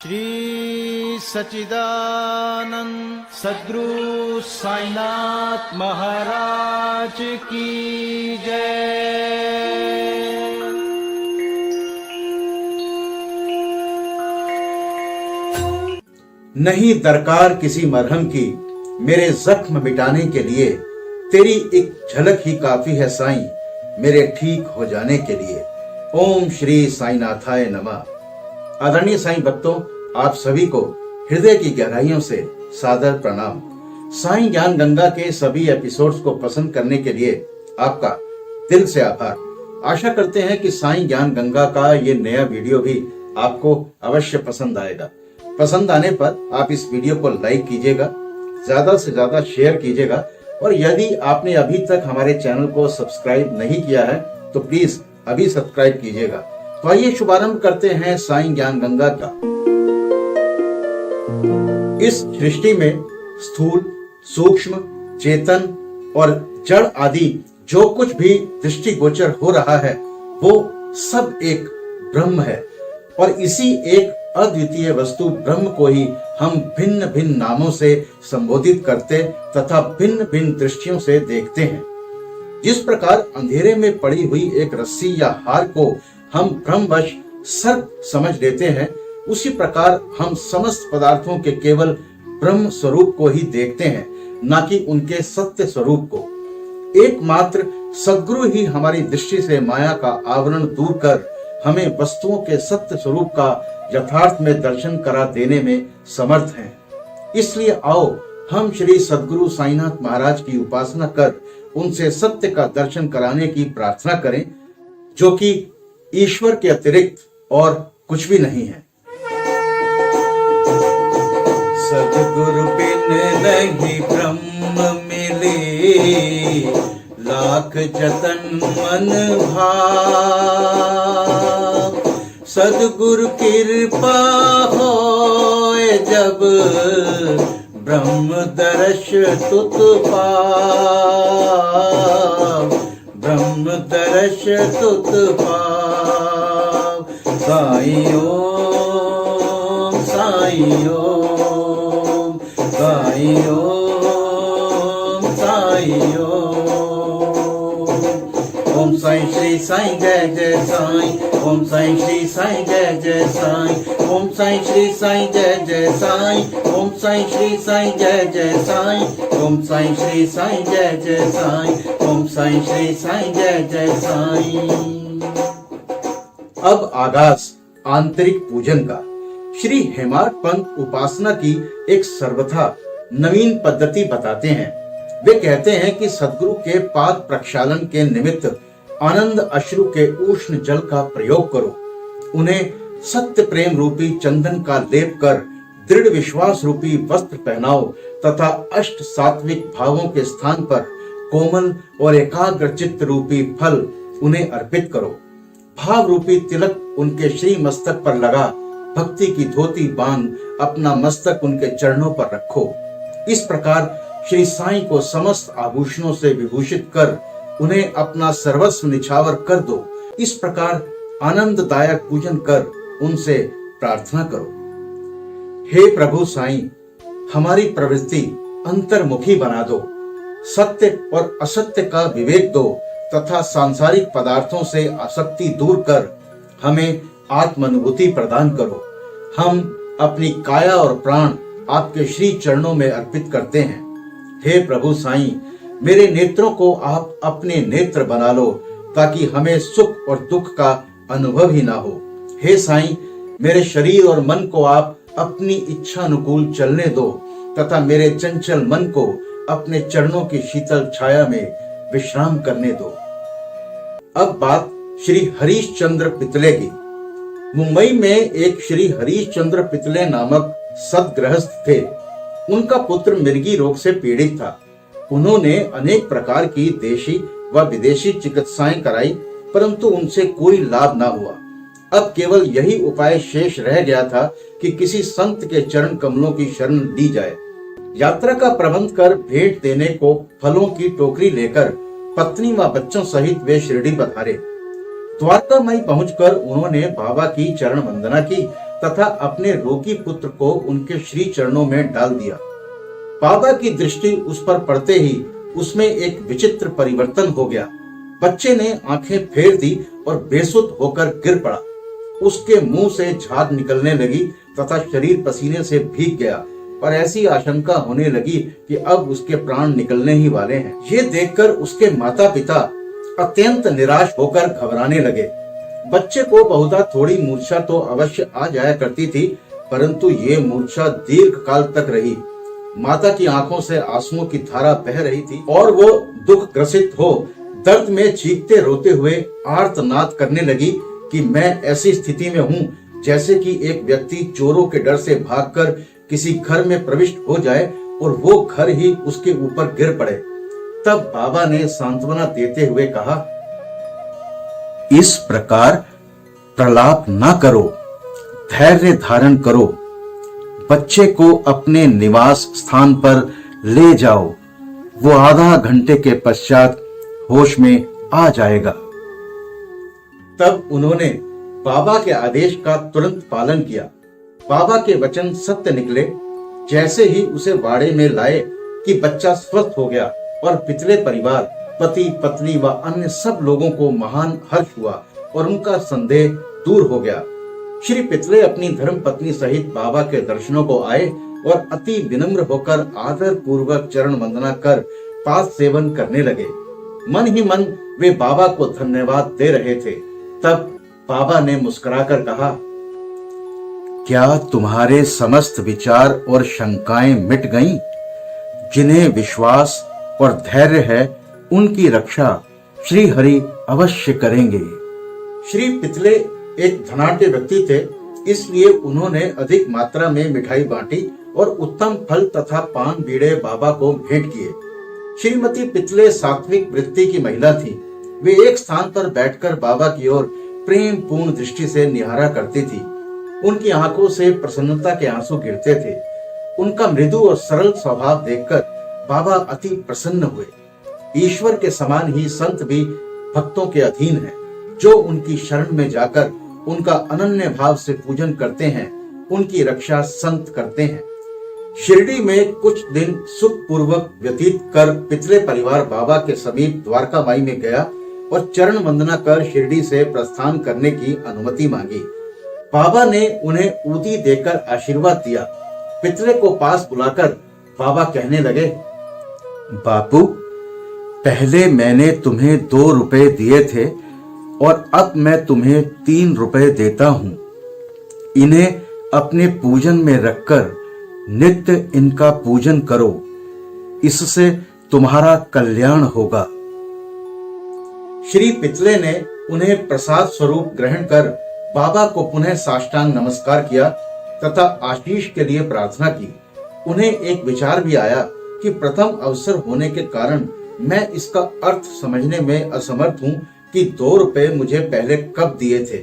श्री सच्चिदानंद सद्गुरु साईनाथ महाराज की जय। नहीं दरकार किसी मरहम की मेरे जख्म मिटाने के लिए, तेरी एक झलक ही काफी है साईं मेरे ठीक हो जाने के लिए। ओम श्री साईनाथाय नमः। आदरणीय साईं भक्तों, आप सभी को हृदय की गहराइयों से सादर प्रणाम। साईं ज्ञान गंगा के सभी एपिसोड्स को पसंद करने के लिए आपका दिल से आभार। आशा करते हैं कि साईं ज्ञान गंगा का ये नया वीडियो भी आपको अवश्य पसंद आएगा। पसंद आने पर आप इस वीडियो को लाइक कीजिएगा, ज्यादा से ज्यादा शेयर कीजिएगा, और यदि आपने अभी तक हमारे चैनल को सब्सक्राइब नहीं किया है तो प्लीज अभी सब्सक्राइब कीजिएगा। तो आइए शुभारंभ करते हैं साईं ज्ञान गंगा का। इस सृष्टि में स्थूल, सूक्ष्म, चेतन और जड़ आदि जो कुछ भी दृष्टिगोचर हो रहा है वो सब एक ब्रह्म है, और इसी एक अद्वितीय वस्तु ब्रह्म को ही हम भिन्न भिन्न नामों से संबोधित करते तथा भिन्न भिन्न दृष्टियों से देखते हैं। जिस प्रकार अंधेरे में पड़ी हुई एक रस्सी या हार को हम भ्रमवश सर्प समझ लेते हैं, उसी प्रकार हम समस्त पदार्थों के केवल ब्रह्म स्वरूप को ही देखते हैं, न कि उनके सत्य स्वरूप को। एकमात्र सद्गुरु ही हमारी दृष्टि से माया का आवरण दूर कर हमें वस्तुओं के सत्य स्वरूप का यथार्थ में दर्शन करा देने में समर्थ हैं। इसलिए आओ हम श्री सद्गुरु साईनाथ महाराज की उपासना कर उनसे सत्य का दर्शन कराने की प्रार्थना करें, जो कि ईश्वर के अतिरिक्त और कुछ भी नहीं है। सद्गुरु बिन नहीं ब्रह्म मिले, लाख जतन मन भाव। सद्गुरु कृपा होए जब, ब्रह्म दर्श तुत पाव। ब्रह्म दर्श तुत पाव। साईं ओम, साईं ओम, साईं ओम, साईं ओम। ओम साईं श्री साईं जय जय साईं। ओम साईं श्री साईं जय जय साईं। ओम साईं श्री साईं जय जय साईं। ओम साईं श्री साईं जय जय साईं। ओम साईं श्री साईं जय जय साईं। ओम साईं श्री साईं जय जय साईं। अब आगाज आंतरिक पूजन का। श्री हेमाड पंत उपासना की एक सर्वथा नवीन पद्धति बताते हैं। वे कहते हैं कि सद्गुरु के पाद प्रक्षालन के निमित्त आनंद अश्रु के उष्ण जल का प्रयोग करो। उन्हें सत्य प्रेम रूपी चंदन का लेप कर दृढ़ विश्वास रूपी वस्त्र पहनाओ तथा अष्ट सात्विक भावों के स्थान पर कोमल और एकाग्र चित्त रूपी फल उन्हें अर्पित करो। भाव रूपी तिलक उनके श्री मस्तक पर लगा भक्ति की धोती बांध अपना मस्तक उनके चरणों पर रखो। इस प्रकार श्री साईं को समस्त आभूषणों से विभूषित कर उन्हें अपना सर्वस्व निछावर कर दो। इस प्रकार आनंददायक पूजन कर उनसे प्रार्थना करो। हे प्रभु साईं, हमारी प्रवृत्ति अंतर्मुखी बना दो, सत्य और असत्य का विवेक दो तथा सांसारिक पदार्थों से आसक्ति दूर कर हमें आत्मानुभूति प्रदान करो। हम अपनी काया और प्राण आपके श्री चरणों में अर्पित करते हैं। हे प्रभु साईं, मेरे नेत्रों को आप अपने नेत्र बना लो ताकि हमें सुख और दुख का अनुभव ही ना हो। हे साईं, मेरे शरीर और मन को आप अपनी इच्छा अनुकूल चलने दो तथा मेरे चंचल मन को अपने चरणों की शीतल छाया में विश्राम करने दो। अब बात श्री हरीश चंद्र पितले की। मुंबई में एक श्री हरीश चंद्र पितले नामक सद्गृहस्थ थे। उनका पुत्र मिर्गी रोग से पीड़ित था। उन्होंने अनेक प्रकार की देशी व विदेशी चिकित्साएं कराई, परंतु उनसे कोई लाभ न हुआ। अब केवल यही उपाय शेष रह गया था कि किसी संत के चरण कमलों की शरण ली जाए। यात्रा का प्रबंध कर भेंट देने को फलों की टोकरी लेकर पत्नी व बच्चों सहित वे शिरडी पधारे। द्वारका माई पहुंचकर उन्होंने बाबा की चरण वंदना की तथा अपने रोगी पुत्र को उनके श्री चरणों में डाल दिया। बाबा की दृष्टि उस पर पड़ते ही उसमें एक विचित्र परिवर्तन हो गया। बच्चे ने आंखें फेर दी और बेसुध होकर गिर पड़ा। उसके मुंह से झाग निकलने लगी तथा शरीर पसीने से भीग गया और ऐसी आशंका होने लगी कि अब उसके प्राण निकलने ही वाले हैं। ये देखकर उसके माता पिता अत्यंत निराश होकर घबराने लगे। बच्चे को बहुधा थोड़ी मूर्छा तो अवश्य आ जाया करती थी, परंतु ये मूर्छा दीर्घ काल तक रही। माता की आंखों से आंसुओं की धारा बह रही थी और वो दुख ग्रसित हो दर्द में चीखते रोते हुए आर्तनाद करने लगी कि मैं ऐसी स्थिति में हूँ जैसे कि एक व्यक्ति चोरों के डर से भागकर किसी घर में प्रविष्ट हो जाए और वो घर ही उसके ऊपर गिर पड़े। तब बाबा ने सांत्वना देते हुए कहा, इस प्रकार प्रलाप न करो, धैर्य धारण करो। बच्चे को अपने निवास स्थान पर ले जाओ, वो आधा घंटे के पश्चात होश में आ जाएगा। तब उन्होंने बाबा के आदेश का तुरंत पालन किया। बाबा के वचन सत्य निकले। जैसे ही उसे वाड़े में लाए कि बच्चा स्वस्थ हो गया और पितले परिवार, पति पत्नी व अन्य सब लोगों को महान हर्ष हुआ और उनका संदेह दूर हो गया। श्री पितले अपनी धर्म पत्नी सहित बाबा के दर्शनों को आए और अति विनम्र होकर आदर पूर्वक चरण वंदना कर पाद सेवन करने लगे। मन ही मन वे बाबा को धन्यवाद दे रहे थे। तब बाबा ने मुस्कुराकर कहा, क्या तुम्हारे समस्त विचार और शंकाएं मिट गईं? जिन्हें विश्वास और धैर्य है उनकी रक्षा श्री हरि अवश्य करेंगे। श्री पितले एक धनाढ्य व्यक्ति थे, इसलिए उन्होंने अधिक मात्रा में मिठाई बांटी और उत्तम फल तथा पान बीड़े बाबा को भेंट किए। श्रीमती पितले सात्विक वृत्ति की महिला थी। वे एक स्थान पर बैठकर बाबा की ओर प्रेम पूर्ण दृष्टि से निहारा करती थी। उनकी आंखों से प्रसन्नता के आंसू गिरते थे। उनका मृदु और सरल स्वभाव देखकर बाबा अति प्रसन्न हुए। ईश्वर के समान ही संत भी भक्तों के अधीन हैं। जो उनकी शरण में जाकर उनका अनन्य भाव से पूजन करते हैं, उनकी रक्षा संत करते हैं। शिरडी में कुछ दिन सुखपूर्वक व्यतीत कर पितले परिवार बाबा के समीप द्वारका माई में गया और चरण वंदना कर शिरडी से प्रस्थान करने की अनुमति मांगी। बाबा ने उन्हें ऊदी देकर आशीर्वाद दिया। पितले को पास बुलाकर बाबा कहने लगे, बापू, पहले मैंने तुम्हें 2 रुपए दिए थे और अब मैं तुम्हें 3 रुपए देता हूं। इन्हें अपने पूजन में रखकर नित्य इनका पूजन करो, इससे तुम्हारा कल्याण होगा। श्री पितले ने उन्हें प्रसाद स्वरूप ग्रहण कर बाबा को पुनः साष्टांग नमस्कार किया तथा आशीष के लिए प्रार्थना की। उन्हें एक विचार भी आया कि प्रथम अवसर होने के कारण मैं इसका अर्थ समझने में असमर्थ हूँ कि 2 रुपए मुझे पहले कब दिए थे।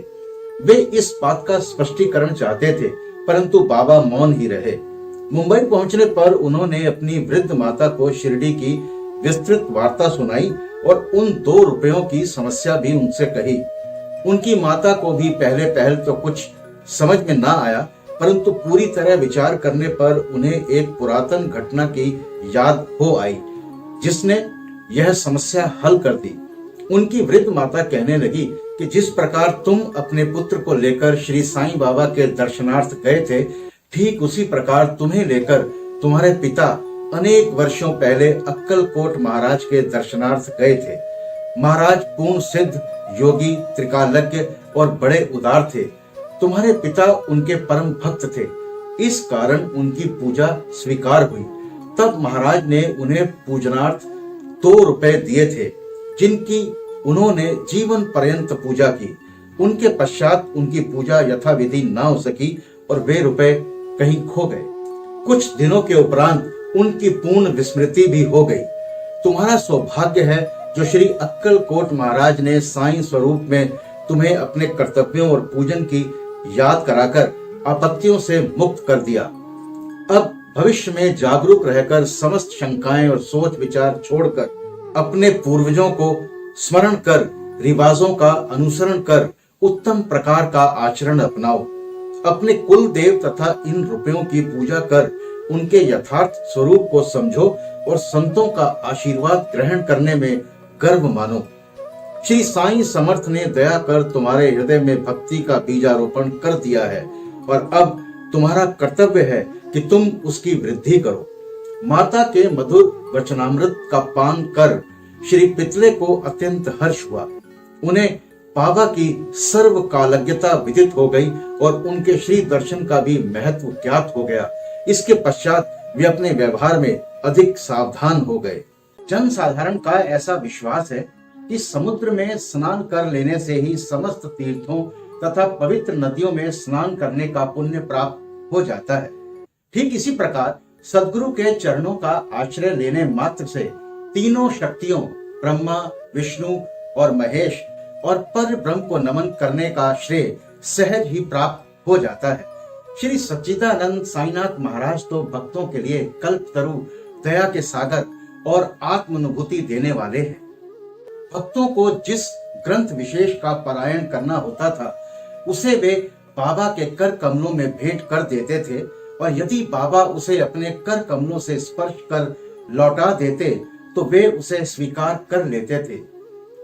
वे इस बात का स्पष्टीकरण चाहते थे, परंतु बाबा मौन ही रहे। मुंबई पहुंचने पर उन्होंने अपनी वृद्ध माता को शिरडी की विस्तृत वार्ता सुनाई और उन 2 रुपयों की समस्या भी उनसे कही। उनकी माता को भी पहले तो कुछ समझ में ना आया, परंतु पूरी तरह विचार करने पर उन्हें एक पुरातन घटना की याद हो आई, जिसने यह समस्या हल कर दी। उनकी वृद्ध माता कहने लगी कि जिस प्रकार तुम अपने पुत्र को लेकर श्री साईं बाबा के दर्शनार्थ गए थे, ठीक उसी प्रकार तुम्हें लेकर तुम्हारे पिता अनेक वर्षों पहले अक्कलकोट महाराज के दर्शनार्थ गए थे। महाराज पूर्ण सिद्ध, योगी, त्रिकालज्ञ और बड़े उदार थे। तुम्हारे पिता उनके परम भक्त थे, इस कारण उनकी पूजा स्वीकार हुई। तब महाराज ने उन्हें पूजनार्थ 2 रुपए दिए थे, जिनकी उन्होंने जीवन पर्यंत पूजा की। उनके पश्चात उनकी पूजा यथाविधि न हो सकी और वे रुपए कहीं खो गए। कुछ दिनों के उपरांत उनकी पूर्ण विस्मृति भी हो गई। तुम्हारा सौभाग्य है जो श्री अक्कलकोट महाराज ने साईं स्वरूप में तुम्हें अपने कर्तव्यों और पूजन की याद कराकर आपत्तियों से मुक्त कर दिया। अब भविष्य में जागरूक रहकर समस्त शंकाएं और सोच विचार छोड़कर अपने पूर्वजों को स्मरण कर, रिवाजों का अनुसरण कर उत्तम प्रकार का आचरण अपनाओ। अपने कुल देव तथा इन रुपयों की पूजा कर उनके यथार्थ स्वरूप को समझो और संतों का आशीर्वाद ग्रहण करने में गर्व मानो। श्री साईं समर्थ ने दया कर तुम्हारे हृदय में भक्ति का बीजारोपण कर दिया है और अब तुम्हारा कर्तव्य है कि तुम उसकी वृद्धि करो। माता के मधुर वचनामृत का पान कर श्री पितले को अत्यंत हर्ष हुआ। उन्हें बाबा की सर्व कालज्ञता विदित हो गई और उनके श्री दर्शन का भी महत्व ज्ञात हो गया। इसके पश्चात वे अपने व्यवहार में अधिक सावधान हो गए। जन साधारण का ऐसा विश्वास है कि समुद्र में स्नान कर लेने से ही समस्त तीर्थों तथा पवित्र नदियों में स्नान करने का पुण्य प्राप्त हो जाता है। ठीक इसी प्रकार सद्गुरु के चरणों का आश्रय लेने मात्र से तीनों शक्तियों ब्रह्मा, विष्णु और महेश और पर ब्रह्म को नमन करने का श्रेय सहज ही प्राप्त हो जाता है। श्री सच्चिदानंद साईनाथ महाराज तो भक्तों के लिए कल्पतरु, दया के सागर और आत्मानुभूति देने वाले हैं। भक्तों को जिस ग्रंथ विशेष का पारायण करना होता था उसे वे बाबा के कर कमलों में भेंट कर देते थे और यदि बाबा उसे अपने कर कमलों से स्पर्श कर लौटा देते तो वे उसे स्वीकार कर लेते थे।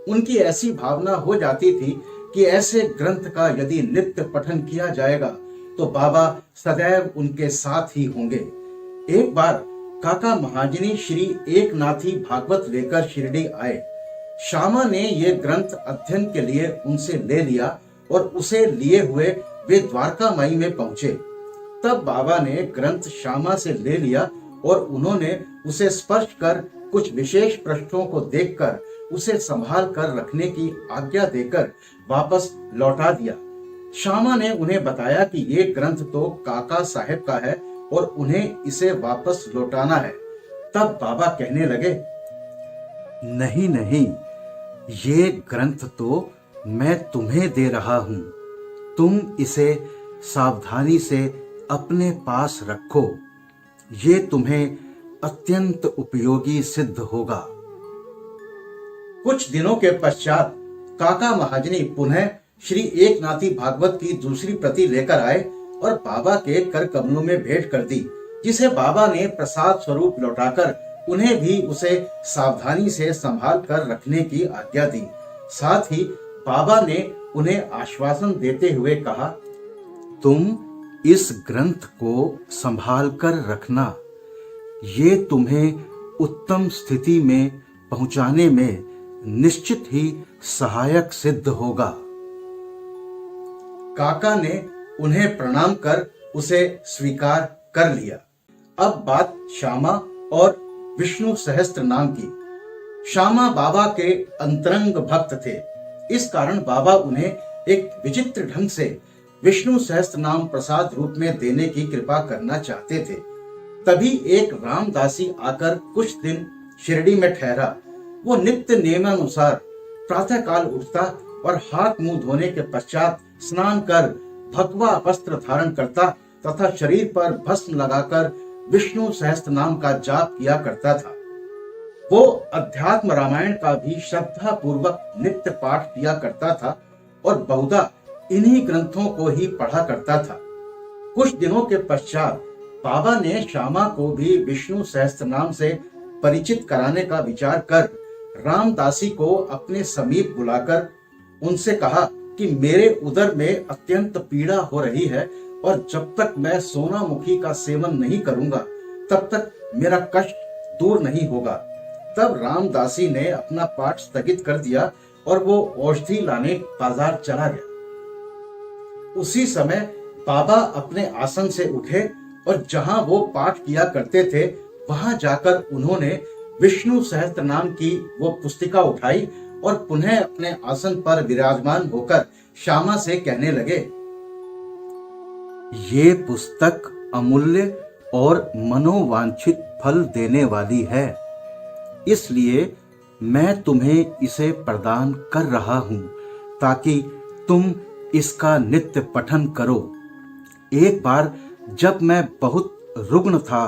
उनकी ऐसी भावना हो जाती थी कि ऐसे ग्रंथ का यदि नित्य पठन किया जाएगा तो बाबा सदैव उनके साथ ही होंगे। एक बार काका महाजनी श्री एकनाथी भागवत लेकर शिरडी आए। श्यामा ने ये ग्रंथ अध्ययन के लिए उनसे ले लिया और उसे लिए हुए वे द्वारका माई में पहुंचे। तब बाबा ने ग्रंथ श्यामा से ले लिया और उन्होंने उसे स्पर्श कर कुछ विशेष पृष्ठों को देखकर उसे संभाल कर रखने की आज्ञा देकर वापस लौटा दिया। श्यामा ने उन्हें बताया कि ये ग्रंथ तो काका साहब का है और उन्हें इसे वापस लौटाना है। तब बाबा कहने लगे, नहीं नहीं, ये ग्रंथ तो मैं तुम्हें दे रहा हूं, तुम इसे सावधानी से अपने पास रखो, ये तुम्हें अत्यंत उपयोगी सिद्ध होगा। कुछ दिनों के पश्चात काका महाजनी पुनः श्री एकनाथी भागवत की दूसरी प्रति लेकर आए और बाबा के कर कमलों में भेंट कर दी, जिसे बाबा ने प्रसाद स्वरूप लौटाकर उन्हें भी उसे सावधानी से संभाल कर रखने की आज्ञा दी। साथ ही बाबा ने उन्हें आश्वासन देते हुए कहा, तुम इस ग्रंथ को संभाल कर रखना, ये तुम्हें उत्तम स्थिति में पहुंचाने में निश्चित ही सहायक सिद्ध होगा। काका ने उन्हें प्रणाम कर उसे स्वीकार कर लिया। अब बात श्यामा और विष्णु सहस्त्र नाम की। श्यामा बाबा के अंतरंग भक्त थे, इस कारण बाबा उन्हें एक विचित्र ढंग से विष्णु सहस्त्र नाम प्रसाद रूप में देने की कृपा करना चाहते थे। तभी एक रामदासी आकर कुछ दिन शिरडी में ठहरा। वो नित्य नियमानुसार प्रातः काल उठता और हाथ मुंह धोने के पश्चात स्नान कर भगवा वस्त्र धारण करता तथा शरीर पर भस्म लगाकर विष्णु सहस्त्र नाम का जाप किया करता था। वो अध्यात्म रामायण का भी श्रद्धा पूर्वक नित्य पाठ किया करता था और बहुधा इन्हीं ग्रंथों को ही पढ़ा करता था। कुछ दिनों के पश्चात बाबा ने श्यामा को भी विष्णु सहस्त्र नाम से परिचित कराने का विचार कर रामदासी को अपने समीप बुलाकर उनसे कहा कि मेरे उदर में अत्यंत पीड़ा हो रही है और जब तक मैं सोनामुखी का सेवन नहीं करूंगा तब तक मेरा कष्ट दूर नहीं होगा। तब रामदासी ने अपना पाठ स्थगित कर दिया और वो औषधि लाने बाजार चला गया। उसी समय बाबा अपने आसन से उठे और जहां वो पाठ किया करते थे वहां जाकर उन्होंने विष्णु सहस्त्र नाम की वो पुस्तिका उठाई और पुनः अपने आसन पर विराजमान होकर श्यामा से कहने लगे, ये पुस्तक अमूल्य और मनोवांछित फल देने वाली है, इसलिए मैं तुम्हें इसे प्रदान कर रहा हूं ताकि तुम इसका नित्य पठन करो। एक बार जब मैं बहुत रुग्ण था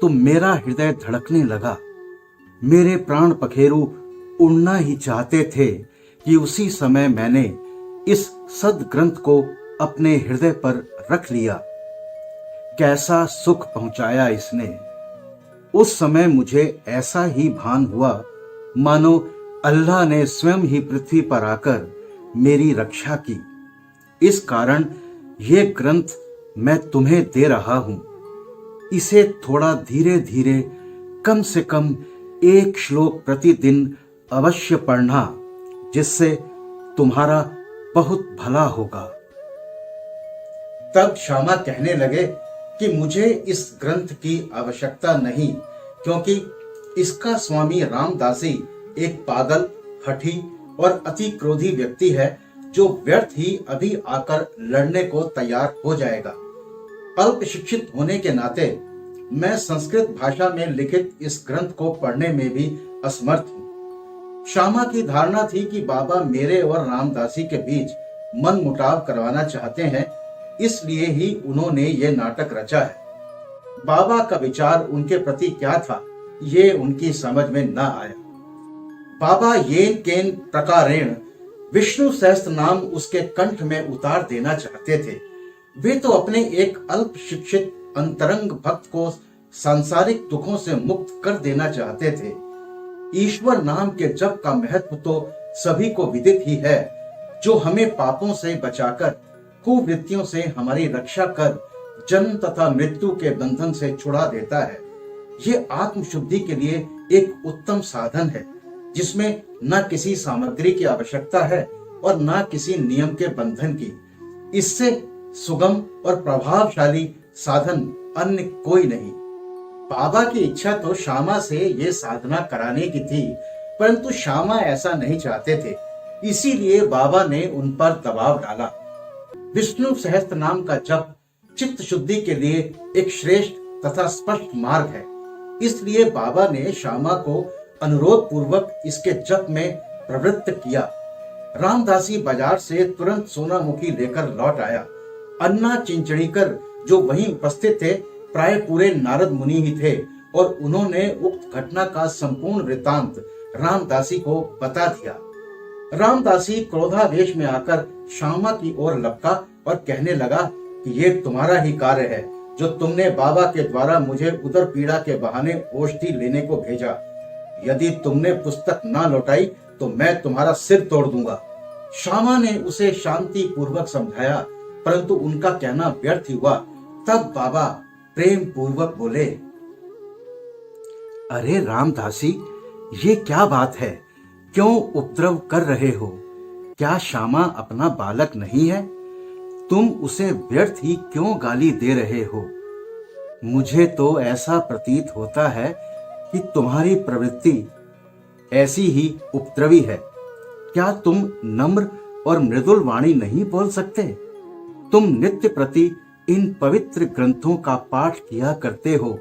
तो मेरा हृदय धड़कने लगा। मेरे प्राण पखेरु उड़ना ही चाहते थे कि उसी समय मैंने इस सद ग्रंथ को अपने हृदय पर रख लिया। कैसा सुख पहुंचाया इसने। उस समय मुझे ऐसा ही भान हुआ मानो अल्लाह ने स्वयं ही पृथ्वी पर आकर मेरी रक्षा की। इस कारण ये ग्रंथ मैं तुम्हें दे रहा हूं। इसे थोड़ा धीरे धीरे, कम से कम 1 श्लोक प्रतिदिन अवश्य पढ़ना, जिससे तुम्हारा बहुत भला होगा। तब श्यामा कहने लगे कि मुझे इस ग्रंथ की आवश्यकता नहीं, क्योंकि इसका स्वामी रामदासी एक पागल, हठी और अति क्रोधी व्यक्ति है, जो व्यर्थ ही अभी आकर लड़ने को तैयार हो जाएगा। अल्प शिक्षित होने के नाते मैं संस्कृत भाषा में लिखित इस ग्रंथ को पढ़ने में भी असमर्थ हूँ। श्यामा की धारणा थी कि बाबा मेरे और रामदासी के बीच मन मुटाव करवाना चाहते हैं, इसलिए ही उन्होंने ये नाटक रचा है। बाबा का विचार उनके प्रति क्या था, ये उनकी समझ में न आया। बाबा येन केन प्रकारेण विष्णु सहस्त्र नाम उसके कंठ में उतार देना चाहते थे। वे तो अपने एक अल्प शिक्षित अंतरंग भक्त को सांसारिक दुखों से मुक्त कर देना चाहते थे। ईश्वर नाम के जप का महत्व तो सभी को विदित ही है, जो हमें पापों से बचाकर, कुवृत्तियों से हमारी रक्षा कर, जन्म तथा मृत्यु के बंधन से छुड़ा देता है। ये आत्मशुद्धि के लिए एक उत्तम साधन है, जिसमें न किसी सामग्री की आवश्यकता है और न किसी नियम के बंधन की। इससे सुगम और प्रभावशाली साधन अन्य कोई नहीं। बाबा की इच्छा तो श्यामा से ये साधना कराने की थी, परंतु श्यामा ऐसा नहीं चाहते थे। इसीलिए बाबा ने उन पर दबाव डाला। विष्णु सहस्त्र नाम का जप चित्त शुद्धि के लिए एक श्रेष्ठ तथा स्पष्ट मार्ग है। इसलिए बाबा ने श्यामा को अनुरोध पूर्वक इसके जप में प्रवृत्त किया। रामदासी बाजार से तुरंत सोनामुखी लेकर लौट आया। अन्ना चिंचड़ीकर जो वहीं उपस्थित थे, प्राय पूरे नारद मुनि ही थे, और उन्होंने उक्त घटना का संपूर्ण वृत्तांत रामदासी को बता दिया। रामदासी क्रोधावेश में आकर श्यामा की ओर लपका और कहने लगा कि ये तुम्हारा ही कार्य है, जो तुमने बाबा के द्वारा मुझे उदर पीड़ा के बहाने औषधि लेने को भेजा। यदि तुमने पुस्तक ना लौटाई तो मैं तुम्हारा सिर तोड़ दूंगा। श्यामा ने उसे शांति पूर्वक समझाया, परंतु उनका कहना व्यर्थ ही हुआ। तब बाबा प्रेम पूर्वक बोले, अरे रामदासी, ये क्या बात है? क्यों उपद्रव कर रहे हो? क्या श्यामा अपना बालक नहीं है? तुम उसे व्यर्थ ही क्यों गाली दे रहे हो? मुझे तो ऐसा प्रतीत होता है कि तुम्हारी प्रवृत्ति ऐसी ही उपद्रवी है। क्या तुम नम्र और मृदुल वाणी नहीं बोल सकते? तुम नित्य प्रति इन पवित्र ग्रंथों का पाठ किया करते हो,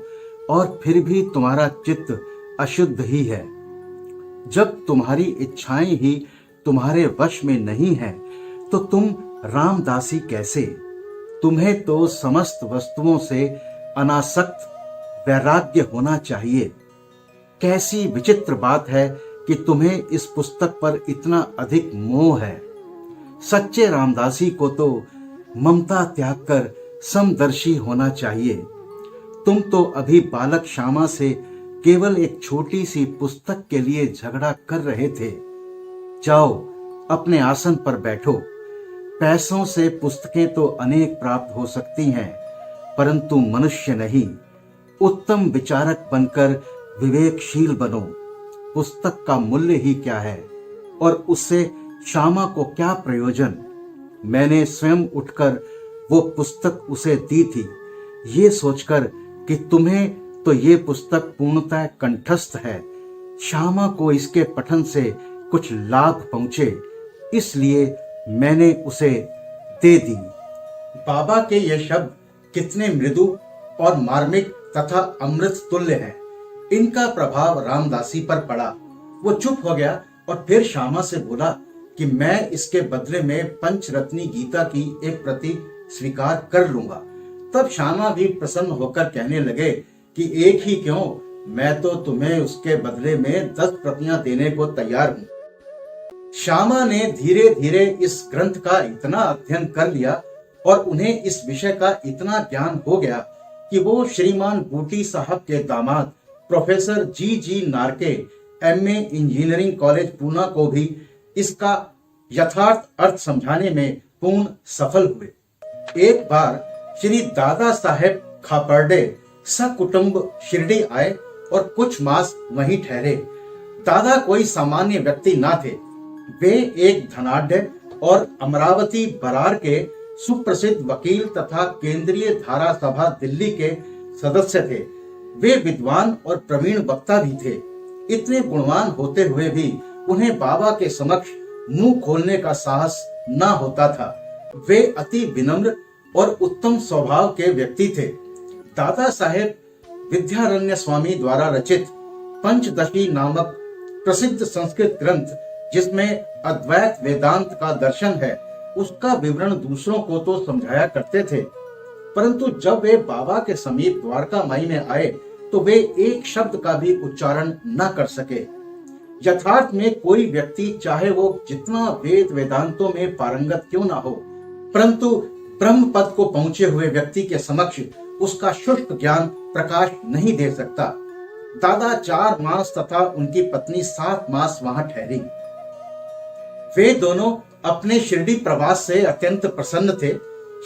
और फिर भी तुम्हारा चित्त अशुद्ध ही है। जब तुम्हारी इच्छाएं ही तुम्हारे वश में नहीं है, तो तुम रामदासी कैसे? तुम्हें तो समस्त वस्तुओं से अनासक्त वैराग्य होना चाहिए। कैसी विचित्र बात है कि तुम्हें इस पुस्तक पर इतना अधिक मोह है। सच्चे रामदासी को तो ममता त्याग कर समदर्शी होना चाहिए। तुम तो अभी बालक श्यामा से केवल एक छोटी सी पुस्तक के लिए झगड़ा कर रहे थे। जाओ, अपने आसन पर बैठो। पैसों से पुस्तकें तो अनेक प्राप्त हो सकती हैं, परंतु मनुष्य नहीं। उत्तम विचारक बनकर विवेकशील बनो। पुस्तक का मूल्य ही क्या है, और उससे श्यामा को क्या प्रयोजन? मैंने स्वयं उठकर वो पुस्तक उसे दी थी, ये सोचकर कि तुम्हें तो ये पुस्तक पूर्णतः कंठस्थ है। श्यामा को इसके पठन से कुछ लाभ पहुंचे, इसलिए मैंने उसे दे दी। बाबा के ये शब्द कितने मृदु और मार्मिक तथा अमृत तुल्य हैं। इनका प्रभाव रामदासी पर पड़ा। वो चुप हो गया और फिर श्यामा से बोला कि मैं इसके बदले में पंचरत्नी गीता की एक प्रति स्वीकार कर लूंगा। तब श्यामा भी प्रसन्न होकर कहने लगे कि एक ही क्यों, मैं तो तुम्हें उसके बदले में 10 प्रतियां देने को तैयार हूं। श्यामा ने धीरे धीरे इस ग्रंथ का इतना अध्ययन कर लिया और उन्हें इस विषय का इतना ज्ञान हो गया कि वो श्रीमान बूटी साहब के दामाद प्रोफेसर जी नारके एमए इंजीनियरिंग कॉलेज पूना को भी इसका यथार्थ अर्थ समझाने में पूर्ण सफल हुए। एक बार श्री दादा साहेब खापर्डे सकुटुंब शिरडी आए और कुछ मास वहीं ठहरे। दादा कोई सामान्य व्यक्ति ना थे। वे एक धनाढ्य और अमरावती बरार के सुप्रसिद्ध वकील तथा केंद्रीय धारा सभा दिल्ली के सदस्य थे। वे विद्वान और प्रवीण वक्ता भी थे। इतने गुणवान होते हुए भी उन्हें बाबा के समक्ष मुंह खोलने का साहस ना होता था। वे अति विनम्र और उत्तम स्वभाव के व्यक्ति थे। दादा साहेब विद्यारण्य स्वामी द्वारा रचित पंचदशी नामक प्रसिद्ध संस्कृत ग्रंथ, जिसमें अद्वैत वेदांत का दर्शन है, उसका विवरण दूसरों को तो समझाया करते थे, परंतु जब वे बाबा के समीप द्वारका माई में आए तो वे एक शब्द का भी उच्चारण न कर सके। यथार्थ में कोई व्यक्ति चाहे वो जितना वेद वेदांतों में पारंगत क्यों ना हो, परंतु ब्रह्म पद को पहुंचे हुए व्यक्ति के समक्ष उसका शुष्क ज्ञान प्रकाश नहीं दे सकता। दादा 4 मास तथा उनकी पत्नी 7 मास वहां ठहरी। वे दोनों अपने शिरडी प्रवास से अत्यंत प्रसन्न थे।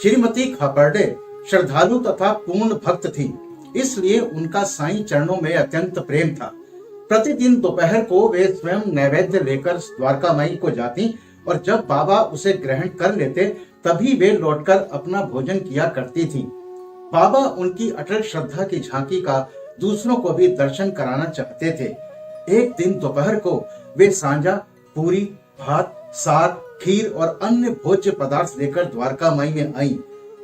श्रीमती खापर्डे श्रद्धालु तथा पूर्ण भक्त थी, इसलिए उनका साईं चरणों में अत्यंत प्रेम था। प्रतिदिन दोपहर को वे स्वयं नैवेद्य लेकर द्वारका माई को जाती और जब बाबा उसे ग्रहण कर लेते तभी वे लौटकर अपना भोजन किया करती थी। बाबा उनकी अटल श्रद्धा की झांकी का दूसरों को भी दर्शन कराना चाहते थे। एक दिन दोपहर को वे सांजा, पूरी, भात, साग, खीर और अन्य भोज्य पदार्थ लेकर द्वारका माई में आई।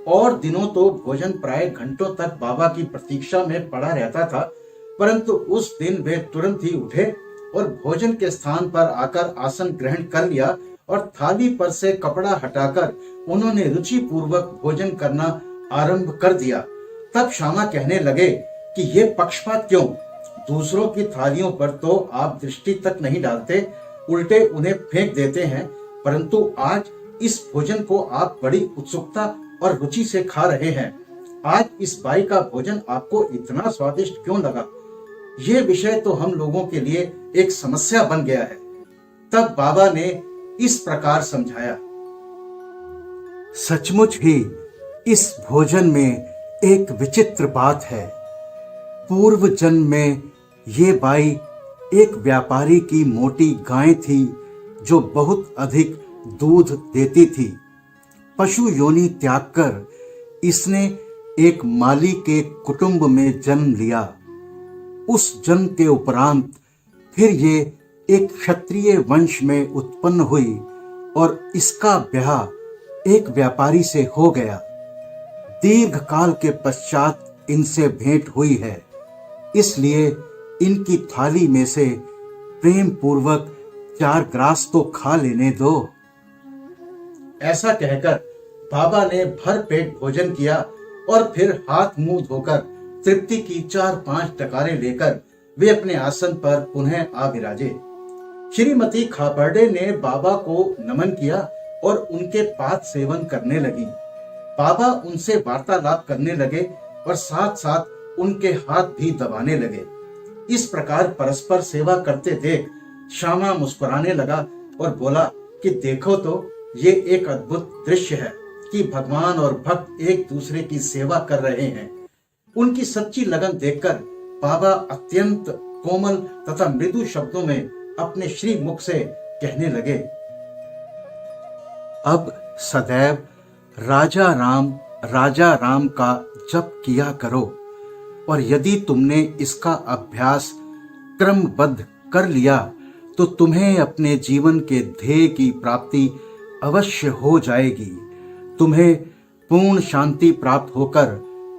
और दिनों तो भोजन प्राय घंटों तक बाबा की प्रतीक्षा में पड़ा रहता था, परंतु उस दिन वे तुरंत ही उठे और भोजन के स्थान पर आकर आसन ग्रहण कर लिया और थाली पर से कपड़ा हटाकर उन्होंने रुचि पूर्वक भोजन करना आरंभ कर दिया। तब श्यामा कहने लगे कि ये पक्षपात क्यों? दूसरों की थालियों पर तो आप दृष्टि तक नहीं डालते, उल्टे उन्हें फेंक देते हैं, परंतु आज इस भोजन को आप बड़ी उत्सुकता और रुचि से खा रहे हैं। आज इस बाई का भोजन आपको इतना स्वादिष्ट क्यों लगा? ये विषय तो हम लोगों के लिए एक समस्या बन गया है। तब बाबा ने इस प्रकार समझाया, सचमुच ही इस भोजन में एक विचित्र बात है। पूर्व जन्म में ये बाई एक व्यापारी की मोटी गाय थी जो बहुत अधिक दूध देती थी। पशु योनि त्याग कर इसने एक माली के कुटुंब में जन्म लिया। उस जन्म के उपरांत फिर ये एक क्षत्रिय वंश में उत्पन्न हुई और इसका ब्याह एक व्यापारी से हो गया। दीर्घ काल के पश्चात इनसे भेंट हुई है, इसलिए इनकी थाली में से प्रेम पूर्वक 4 ग्रास तो खा लेने दो। ऐसा कहकर बाबा ने भर पेट भोजन किया और फिर हाथ मुंह धोकर तृप्ति की 4-5 टकारे लेकर वे अपने आसन पर पुनः आ विराजे। श्रीमती खापर्डे ने बाबा को नमन किया और उनके पाद सेवन करने लगी। बाबा उनसे वार्तालाप करने लगे और साथ साथ उनके हाथ भी दबाने लगे। इस प्रकार परस्पर सेवा करते देख श्यामा मुस्कुराने लगा और बोला कि देखो तो ये एक अद्भुत दृश्य है कि भगवान और भक्त एक दूसरे की सेवा कर रहे हैं। उनकी सच्ची लगन देखकर बाबा अत्यंत कोमल तथा मृदु शब्दों में अपने श्री मुख से कहने लगे, अब सदैव राजा राम का जप किया करो, और यदि तुमने इसका अभ्यास क्रमबद्ध कर लिया तो तुम्हें अपने जीवन के ध्येय की प्राप्ति अवश्य हो जाएगी। तुम्हें पूर्ण शांति प्राप्त होकर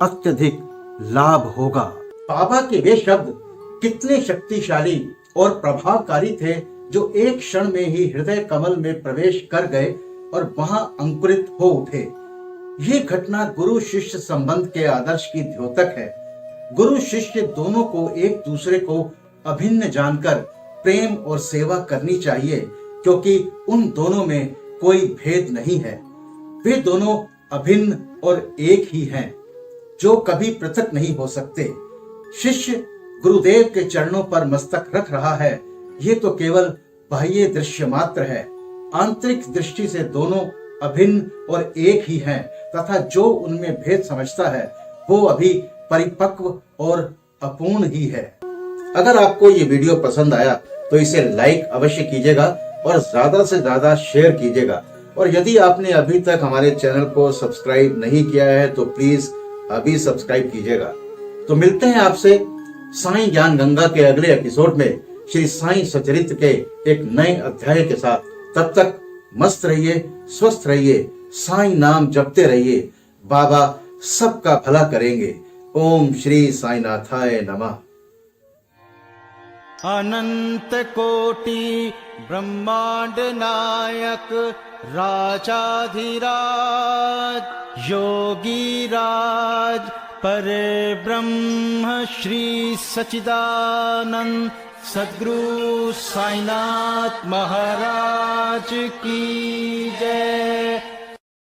अत्यधिक लाभ होगा। बाबा के वे शब्द कितने शक्तिशाली और प्रभावकारी थे जो एक क्षण में ही हृदय कमल में प्रवेश कर गए और वहां अंकुरित हो उठे। ये घटना गुरु शिष्य संबंध के आदर्श की द्योतक है। गुरु शिष्य दोनों को एक दूसरे को अभिन्न जानकर प्रेम और सेवा करनी चाहिए, क्योंकि उन दोनों में कोई भेद नहीं है। वे दोनों अभिन्न और एक ही हैं, जो कभी पृथक नहीं हो सकते। शिष्य गुरुदेव के चरणों पर मस्तक रख रहा है, ये तो केवल बाह्य दृश्य मात्र है। आंतरिक दृष्टि से दोनों अभिन्न और एक ही हैं, तथा जो उनमें भेद समझता है वो अभी परिपक्व और अपूर्ण ही है। अगर आपको ये वीडियो पसंद आया तो इसे लाइक अवश्य कीजिएगा और ज्यादा से ज्यादा शेयर कीजिएगा। और यदि आपने अभी तक हमारे चैनल को सब्सक्राइब नहीं किया है तो प्लीज अभी सब्सक्राइब कीजिएगा। तो मिलते हैं आपसे साईं ज्ञान गंगा के अगले एपिसोड में श्री साईं सचरित्र के एक नए अध्याय के साथ। तब तक मस्त रहिए, स्वस्थ रहिए, साईं नाम जपते रहिए। बाबा सबका भला करेंगे। ओम श्री साईनाथाय नमः। अनंत कोटि ब्रह्मांड नायक राजाधिराज योगी राज पर ब्रह्म श्री सच्चिदानंद सद्गुरु साईनाथ महाराज की जय।